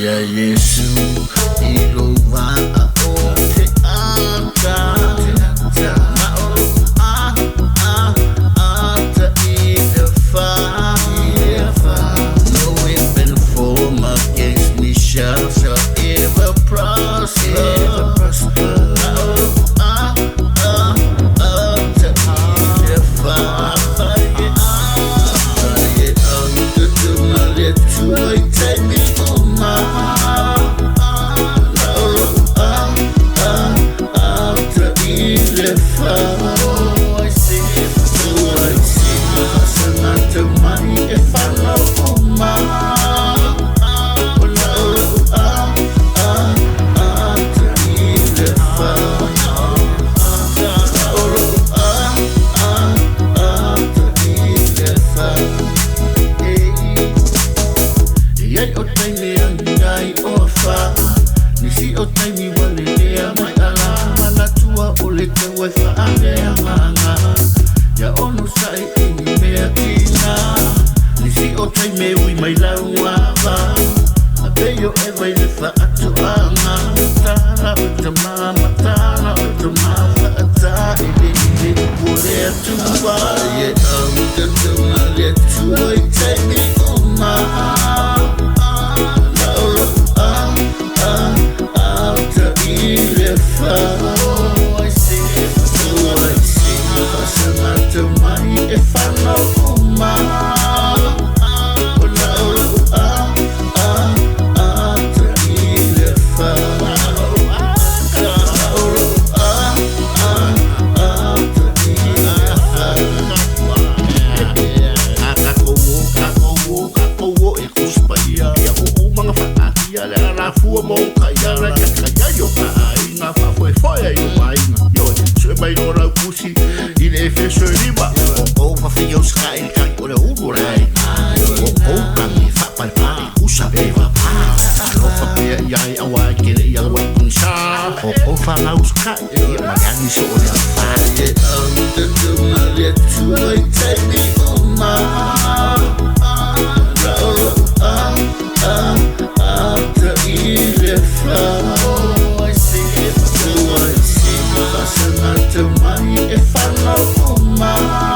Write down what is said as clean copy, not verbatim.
ya Yesu iluva te aka ta ilefa no weapon formed against me shall ever prosper. Nisi o taimi wale lea mai alama na tua ole te waifa ane amanga ya onu sai ini mea kina Nisi o taime ui mai lau wava a beyo e vai lefa atu anga Tana o te mama, tana o te mafa a ta ele ile ule atu wa Ye au te tuma le tua i taimi o maa I see, if I know Ile feso riba o fa fio sky kan o le uburai o kan mi fa pa pa usa beva o fa pe ai awa ke ya wa kun sa o fa la uska ya magani so o ya fa ye the le tu I take me on my if I know my